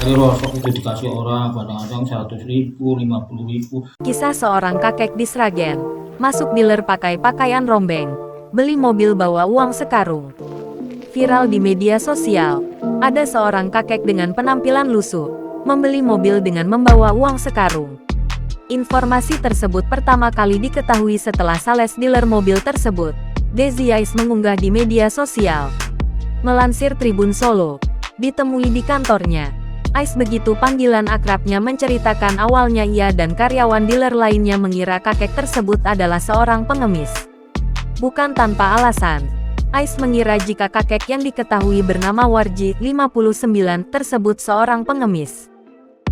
Tapi rosok itu dikasih orang kadang-kadang 100.000, 50.000. Kisah seorang kakek di Sragen. Masuk dealer pakai pakaian rombeng. Beli mobil bawa uang sekarung. Viral di media sosial. Ada seorang kakek dengan penampilan lusuh. Membeli mobil dengan membawa uang sekarung. Informasi tersebut pertama kali diketahui setelah sales dealer mobil tersebut, Desi Ais, mengunggah di media sosial. Melansir Tribun Solo, ditemui di kantornya. Ais, begitu panggilan akrabnya, menceritakan awalnya ia dan karyawan dealer lainnya mengira kakek tersebut adalah seorang pengemis. Bukan tanpa alasan, Ais mengira jika kakek yang diketahui bernama Warji, 59, tersebut seorang pengemis.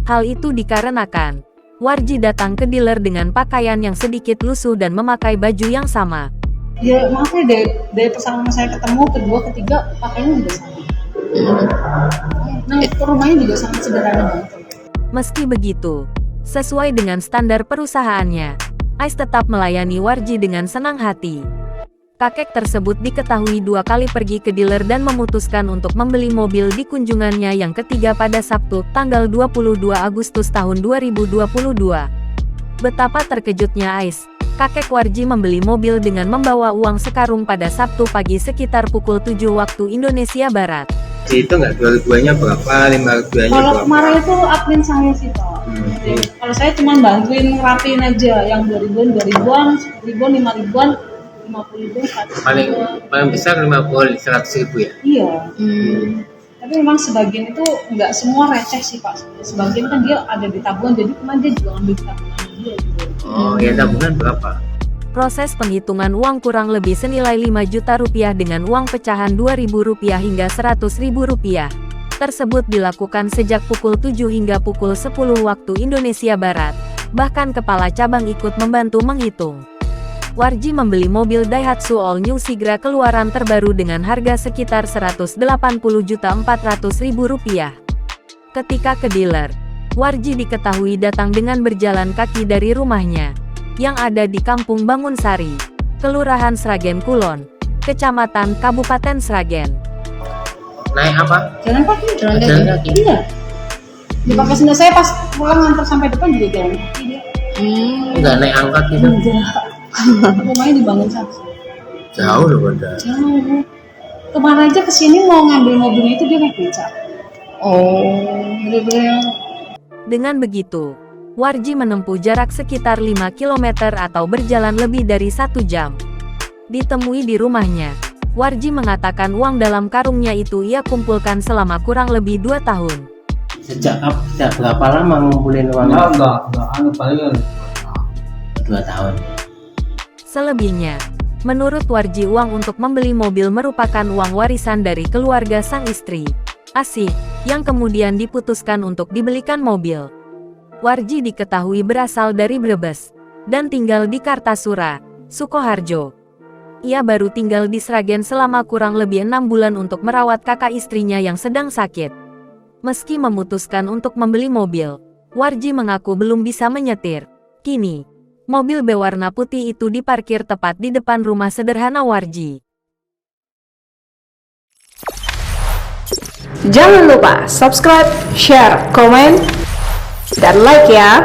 Hal itu dikarenakan Warji datang ke dealer dengan pakaian yang sedikit lusuh dan memakai baju yang sama. Ya maaf ya, dari pertama saya ketemu, kedua, ketiga pakaiannya juga sama. Nah, rumahnya juga sangat sederhana banget. Meski begitu, sesuai dengan standar perusahaannya, Ais tetap melayani Warji dengan senang hati. Kakek tersebut diketahui 2 kali pergi ke dealer dan memutuskan untuk membeli mobil di kunjungannya yang ketiga pada Sabtu, tanggal 22 Agustus tahun 2022. Betapa terkejutnya Ais. Kakek Warji membeli mobil dengan membawa uang sekarung pada Sabtu pagi sekitar pukul 7 waktu Indonesia Barat. Itu nggak jual duanya berapa, 5 duanya kalau berapa? kemarin itu admin saya sih Pak. Kalau saya cuma bantuin rapiin aja, yang 2000-an, 2000-an, 1000-an, 5000-an, 50.000, 100.000. Paling besar 100.000 ya? Iya. Tapi memang sebagian itu nggak semua receh sih Pak. Sebagian kan dia ada di tabungan, jadi kemarin dia juga ambil tabungan dia gitu. Oh, ya tabungan berapa? Proses penghitungan uang kurang lebih senilai 5 juta rupiah dengan uang pecahan Rp2.000 hingga Rp100.000 tersebut dilakukan sejak pukul 7 hingga pukul 10 waktu Indonesia Barat. Bahkan kepala cabang ikut membantu menghitung. Warji membeli mobil Daihatsu All New Sigra keluaran terbaru dengan harga sekitar Rp180.400.000. Ketika ke dealer, Warji diketahui datang dengan berjalan kaki dari rumahnya, yang ada di Kampung Bangunsari, Kelurahan Sragen Kulon, Kecamatan Kabupaten Sragen. Naik apa? Jalan kaki. Jalan kaki. Iya. Dipakai sendal, saya pas pulang ngantar sampai depan juga jalan kaki dia. Enggak naik angkat gitu? Enggak. Rumahnya dibangun saksi. Jauh loh Bunda. Jauh. Kemarin aja kesini mau ngambil mobilnya itu dia naik beca. Bener-bener. Dengan begitu, Warji menempuh jarak sekitar 5 km atau berjalan lebih dari 1 jam. Ditemui di rumahnya, Warji mengatakan uang dalam karungnya itu ia kumpulkan selama kurang lebih 2 tahun. Sejak berapa lama ngumpulin uang? Enggak, paling 2 tahun. Selebihnya, menurut Warji uang untuk membeli mobil merupakan uang warisan dari keluarga sang istri, Asih, yang kemudian diputuskan untuk dibelikan mobil. Warji diketahui berasal dari Brebes, dan tinggal di Kartasura, Sukoharjo. Ia baru tinggal di Sragen selama kurang lebih 6 bulan untuk merawat kakak istrinya yang sedang sakit. Meski memutuskan untuk membeli mobil, Warji mengaku belum bisa menyetir. Kini, mobil berwarna putih itu diparkir tepat di depan rumah sederhana Warji. Jangan lupa subscribe, share, komen, dan like ya.